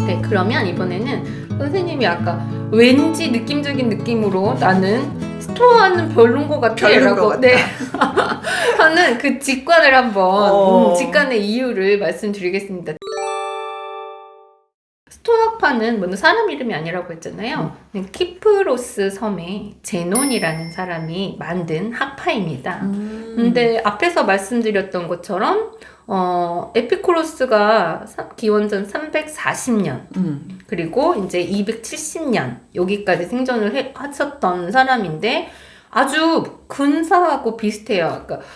네, 그러면 이번에는 선생님이 아까 왠지 느낌적인 느낌으로 나는 스토아는 별론 것 같아 라고 네. 하는 그 직관을 한번 직관의 이유를 말씀드리겠습니다. 스토아파는 뭐 사람 이름이 아니라고 했잖아요. 키프로스 섬에 제논이라는 사람이 만든 학파입니다. 근데 앞에서 말씀드렸던 것처럼 에피쿠로스가 기원전 340년 그리고 이제 270년 여기까지 생존을 하셨던 사람인데 아주 근사하고 비슷해요. 그러니까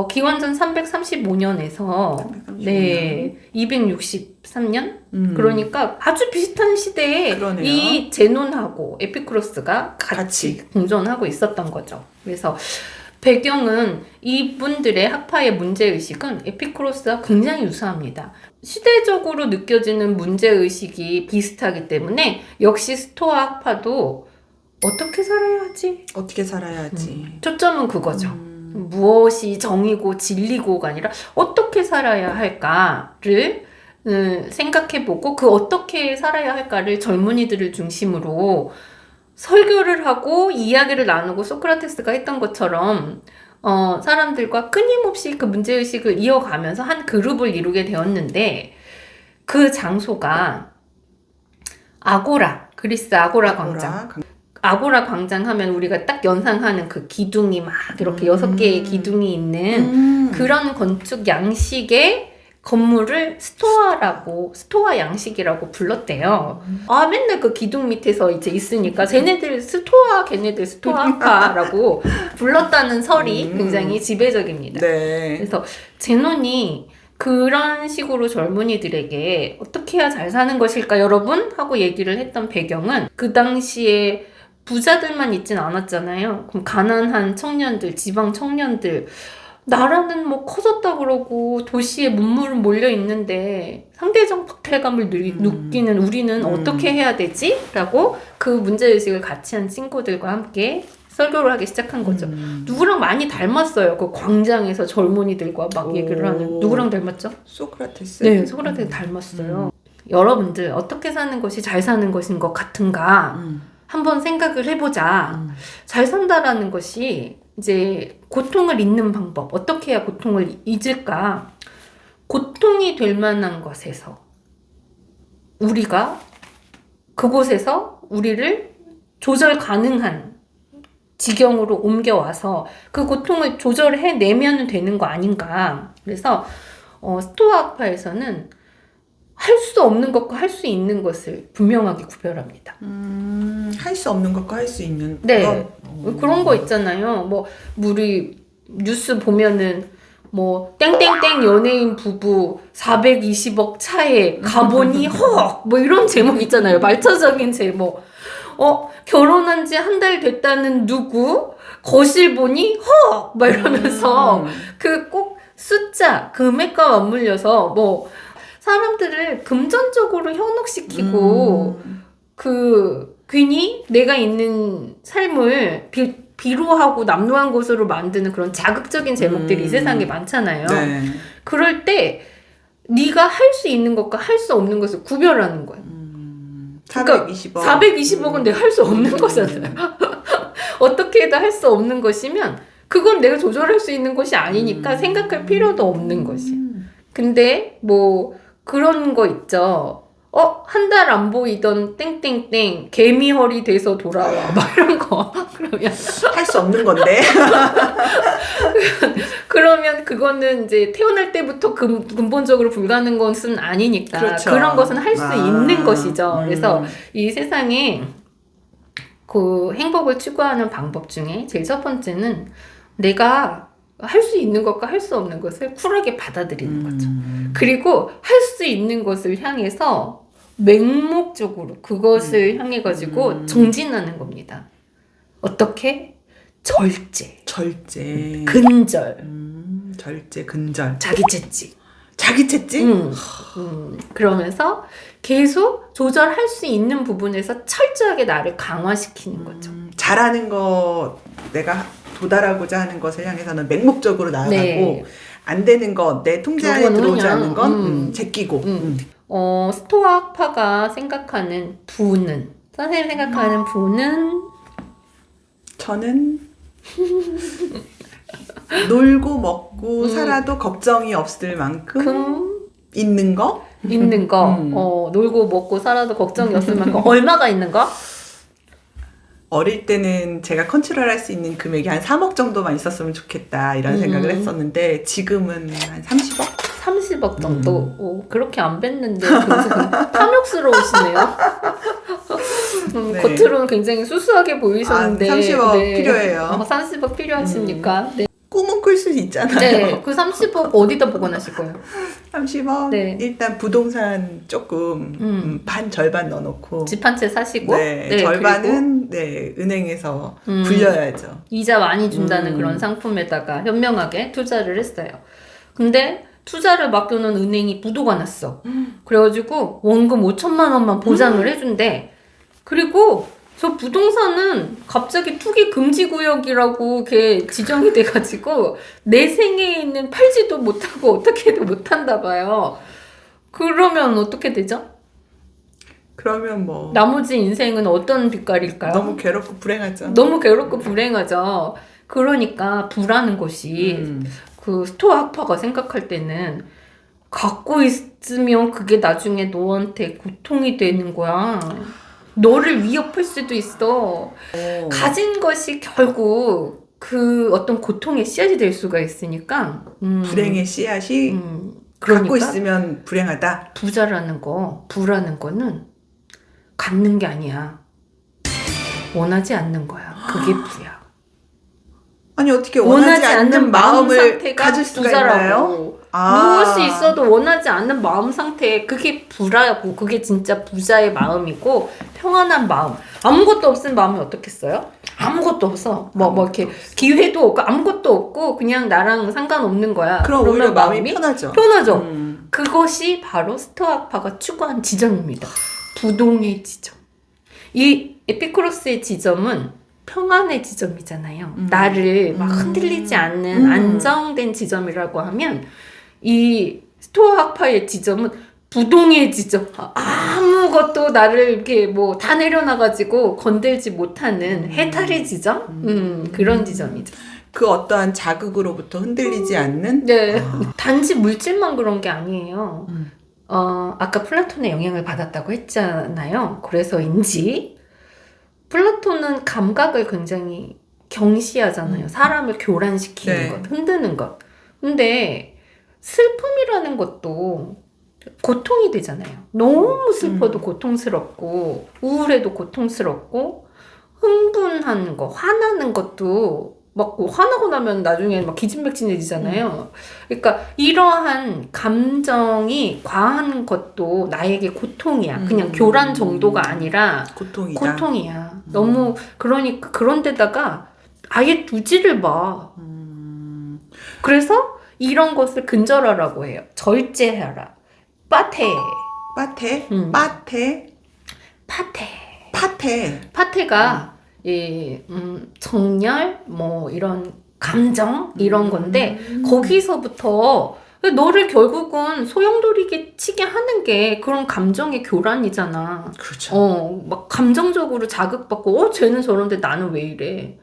기원전 335년에서 네 263년 그러니까 아주 비슷한 시대에 그러네요. 이 제논하고 에피쿠로스가 같이 공존하고 있었던 거죠. 그래서 배경은 이분들의 학파의 문제의식은 에피쿠로스와 굉장히 유사합니다. 시대적으로 느껴지는 문제의식이 비슷하기 때문에 역시 스토아 학파도 어떻게 살아야 하지? 초점은 그거죠. 무엇이 정의고 진리고가 아니라 어떻게 살아야 할까를 생각해보고 그 어떻게 살아야 할까를 젊은이들을 중심으로 설교를 하고 이야기를 나누고 소크라테스가 했던 것처럼 사람들과 끊임없이 그 문제의식을 이어가면서 한 그룹을 이루게 되었는데 그 장소가 아고라, 그리스 아고라 광장. 아고라 광장 하면 우리가 딱 연상하는 그 기둥이 막 이렇게 6개의 기둥이 있는 그런 건축 양식의 건물을 스토아 양식이라고 불렀대요. 아, 맨날 그 기둥 밑에서 이제 있으니까 걔네들 스토아파라고 불렀다는 설이 굉장히 지배적입니다. 네. 그래서 제논이 그런 식으로 젊은이들에게 어떻게 해야 잘 사는 것일까 여러분? 하고 얘기를 했던 배경은 그 당시에 부자들만 있진 않았잖아요. 그럼 가난한 청년들, 지방 청년들 나라는 뭐 커졌다 그러고 도시에 문물은 몰려 있는데 상대적 박탈감을 느끼는 우리는 어떻게 해야 되지? 라고 그 문제의식을 같이 한 친구들과 함께 설교를 하기 시작한 거죠. 누구랑 많이 닮았어요. 그 광장에서 젊은이들과 막 얘기를 하는. 누구랑 닮았죠? 소크라테스. 네, 소크라테스 닮았어요. 여러분들 어떻게 사는 것이 잘 사는 것인 것 같은가? 한번 생각을 해보자. 잘 산다라는 것이 이제 고통을 잊는 방법. 어떻게 해야 고통을 잊을까? 고통이 될 만한 것에서 우리가 그곳에서 우리를 조절 가능한 지경으로 옮겨와서 그 고통을 조절해내면 되는 거 아닌가. 그래서 스토아파에서는 할 수 없는 것과 할 수 있는 것을 분명하게 구별합니다. 할 수 없는 것과 할 수 있는 네. 그런 거 있잖아요. 뭐 우리 뉴스 보면은 뭐 땡땡땡 연예인 부부 420억 차에 가보니 헉 뭐 이런 제목 있잖아요. 말초적인 제목. 결혼한 지 한 달 됐다는 누구 거실 보니 헉 막 이러면서 그 꼭 숫자 금액과 맞물려서 뭐 사람들을 금전적으로 현혹시키고 괜히 내가 있는 삶을 비루하고 남루한 곳으로 만드는 그런 자극적인 제목들이 이 세상에 많잖아요. 네. 그럴 때 네가 할 수 있는 것과 할 수 없는 것을 구별하는 거예요. 420억. 그러니까 420억은 내가 할 수 없는 거잖아요. 어떻게 해도 할 수 없는 것이면 그건 내가 조절할 수 있는 것이 아니니까 생각할 필요도 없는 것이에요. 근데 뭐 그런 거 있죠. 한 달 안 보이던 땡땡땡 개미허리 돼서 돌아와 막 이런 거. 그러면 할 수 없는 건데. 그러면 그거는 이제 태어날 때부터 근본적으로 불가능한 것은 아니니까 그렇죠. 그런 것은 할 수 있는 것이죠. 그래서 이 세상에 그 행복을 추구하는 방법 중에 제일 첫 번째는 내가 할 수 있는 것과 할 수 없는 것을 쿨하게 받아들이는 거죠. 그리고 할 수 있는 것을 향해서 맹목적으로 그것을 향해 가지고 정진하는 겁니다. 어떻게? 절제. 근절. 절제, 근절. 자기채찍? 그러면서 계속 조절할 수 있는 부분에서 철저하게 나를 강화시키는 거죠. 잘하는 거 내가 도달하고자 하는 것을 향해서는 맹목적으로 나아가고 네. 안 되는 거, 내 통제 안에 들어오지 않는 건 제끼고 스토아파가 생각하는 부는, 선생님 생각하는 부는? 저는 놀고 먹고 살아도 걱정이 없을 만큼 있는 거? 있는 거. 놀고 먹고 살아도 걱정이 없을 만큼 얼마가 있는 거? 어릴 때는 제가 컨트롤할 수 있는 금액이 한 3억 정도만 있었으면 좋겠다 이런 생각을 했었는데 지금은 한 30억? 30억 정도? 그렇게 안 뵀는데 굉장히 탐욕스러우시네요. 네. 겉으로는 굉장히 수수하게 보이셨는데 30억 필요해요. 30억 필요하십니까? 네. 꿈은 꿀 수 있잖아요. 네, 그 30억 어디다 보관하실 거예요? 30억? 네. 일단 부동산 조금 반 절반 넣어놓고 집 한 채 사시고 네, 절반은 네, 은행에서 굴려야죠. 이자 많이 준다는 그런 상품에다가 현명하게 투자를 했어요. 근데 투자를 맡겨놓은 은행이 부도가 났어. 그래가지고 원금 5천만 원만 보장을 해준대. 그리고 저 부동산은 갑자기 투기 금지 구역이라고 이렇게 지정이 돼가지고 내 생애에는 팔지도 못하고 어떻게도 못한다 봐요. 그러면 어떻게 되죠? 그러면 뭐 나머지 인생은 어떤 빛깔일까요? 너무 괴롭고 불행하죠. 너무 괴롭고 불행하죠. 그러니까 부라는 것이 그 스토아 학파가 생각할 때는 갖고 있으면 그게 나중에 너한테 고통이 되는 거야. 너를 위협할 수도 있어. 가진 것이 결국 그 어떤 고통의 씨앗이 될 수가 있으니까 불행의 씨앗이 그러니까 갖고 있으면 불행하다. 부자라는 거, 부라는 거는 갖는 게 아니야. 원하지 않는 거야. 그게 부야. 아니 어떻게 원하지 않는 마음을 가질 수가 있나요? 무엇이 있어도 원하지 않는 마음 상태, 그게 부라고. 그게 진짜 부자의 마음이고 평안한 마음. 아무것도 없은 마음이 어떻겠어요? 아무것도 없어. 뭐 이렇게 기회도 없고 아무것도 없고 그냥 나랑 상관없는 거야. 그럼 오히려 마음이 편하죠. 편하죠. 그것이 바로 스토아파가 추구한 지점입니다. 부동의 지점. 이 에피쿠로스의 지점은 평안의 지점이잖아요. 나를 막 흔들리지 않는 안정된 지점이라고 하면 이 스토아 학파의 지점은 부동의 지점. 아무것도 나를 이렇게 뭐 다 내려놔가지고 건들지 못하는 해탈의 지점? 그런 지점이죠. 그 어떠한 자극으로부터 흔들리지 않는? 네. 단지 물질만 그런 게 아니에요. 아까 플라톤의 영향을 받았다고 했잖아요. 그래서인지 플라톤은 감각을 굉장히 경시하잖아요. 사람을 교란시키는 네. 것, 흔드는 것. 근데 슬픔이라는 것도 고통이 되잖아요. 너무 슬퍼도 고통스럽고 우울해도 고통스럽고 흥분하는 거, 화나는 것도 막 화나고 나면 나중에 막 기진맥진해지잖아요. 그러니까 이러한 감정이 과한 것도 나에게 고통이야. 그냥 교란 정도가 아니라 고통이다. 고통이야. 너무 그러니까 그런데다가 아예 두지를 마. 그래서 이런 것을 근절하라고 해요. 절제하라. 빠테. 빠테? 음. 빠테? 파테. 파테. 파테가 정열 뭐 이런 감정 이런 건데 거기서부터 너를 결국은 소용돌이게 치게 하는 게 그런 감정의 교란이잖아. 그렇죠. 막 감정적으로 자극받고 쟤는 저런데 나는 왜 이래.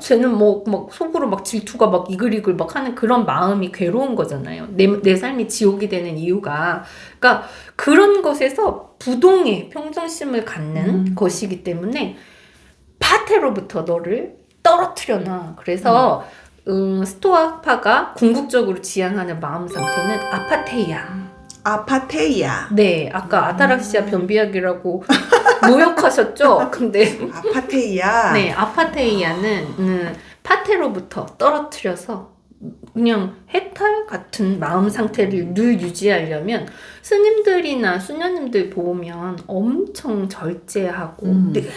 쟤는 막 속으로 막 질투가 막 이글이글 막 하는 그런 마음이 괴로운 거잖아요. 내 삶이 지옥이 되는 이유가. 그러니까 그런 것에서 부동의 평정심을 갖는 것이기 때문에 파테로부터 너를 떨어뜨려놔. 그래서 스토아파가 궁극적으로 지향하는 마음 상태는 아파테이아. 아파테이아. 네, 아까 아타락시아 변비약이라고 모욕하셨죠? 근데 아파테이아. 네, 아파테이아는 파테로부터 떨어뜨려서 그냥 해탈 같은 마음 상태를 늘 유지하려면 스님들이나 수녀님들 보면 엄청 절제하고 늘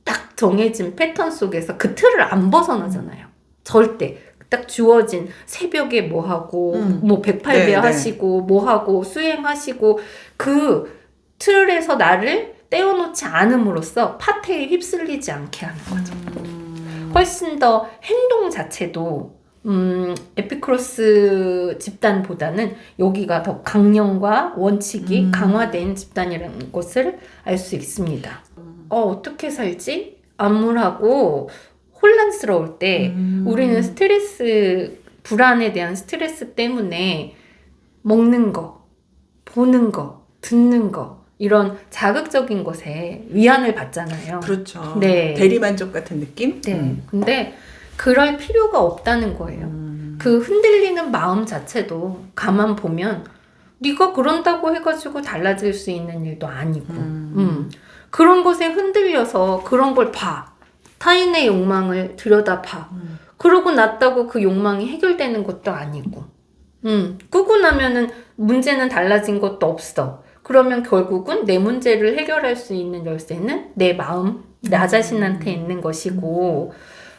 딱 정해진 패턴 속에서 그 틀을 안 벗어나잖아요. 절대. 딱 주어진 새벽에 뭐 하고 뭐 108배 네, 하시고 뭐 하고 수행하시고 그 틀에서 나를 떼어놓지 않음으로써 파테에 휩쓸리지 않게 하는 거죠. 훨씬 더 행동 자체도 에피크로스 집단보다는 여기가 더 강령과 원칙이 강화된 집단이라는 것을 알 수 있습니다. 어떻게 살지? 암울하고 혼란스러울 때 우리는 스트레스, 불안에 대한 스트레스 때문에 먹는 거, 보는 거, 듣는 거 이런 자극적인 것에 위안을 받잖아요. 그렇죠. 네. 대리만족 같은 느낌? 네. 근데 그럴 필요가 없다는 거예요. 그 흔들리는 마음 자체도 가만 보면 네가 그런다고 해가지고 달라질 수 있는 일도 아니고 그런 것에 흔들려서 그런 걸 봐. 타인의 욕망을 들여다봐. 그러고 났다고 그 욕망이 해결되는 것도 아니고 끄고 나면은 문제는 달라진 것도 없어. 그러면 결국은 내 문제를 해결할 수 있는 열쇠는 내 마음, 나 자신한테 있는 것이고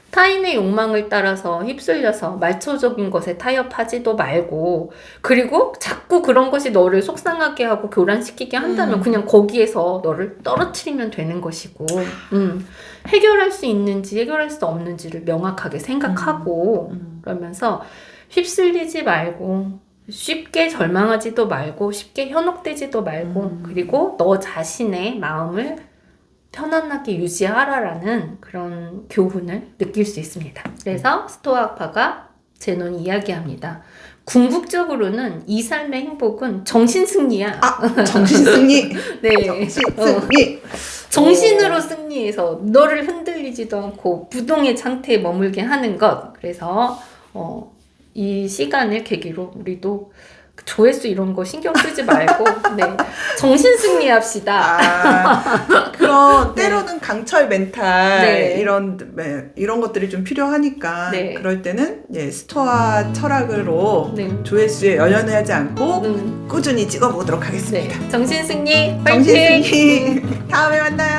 타인의 욕망을 따라서 휩쓸려서 말초적인 것에 타협하지도 말고 그리고 자꾸 그런 것이 너를 속상하게 하고 교란시키게 한다면 그냥 거기에서 너를 떨어뜨리면 되는 것이고 해결할 수 있는지 해결할 수 없는지를 명확하게 생각하고 그러면서 휩쓸리지 말고 쉽게 절망하지도 말고 쉽게 현혹되지도 말고 그리고 너 자신의 마음을 편안하게 유지하라라는 그런 교훈을 느낄 수 있습니다. 그래서 스토아파가 제논 이야기합니다. 궁극적으로는 이 삶의 행복은 정신승리야. 정신승리! 네. 정신승리! 정신으로 승리해서 너를 흔들리지도 않고 부동의 상태에 머물게 하는 것. 그래서 이 시간을 계기로 우리도 조회수 이런 거 신경 쓰지 말고 정신 승리합시다. 그런 때로는 강철 멘탈 네. 이런 것들이 좀 필요하니까 네. 그럴 때는 스토아 철학으로 네. 조회수에 연연하지 않고 꾸준히 찍어보도록 하겠습니다. 정신 승리 파이팅! 정신 승리! 다음에 만나요.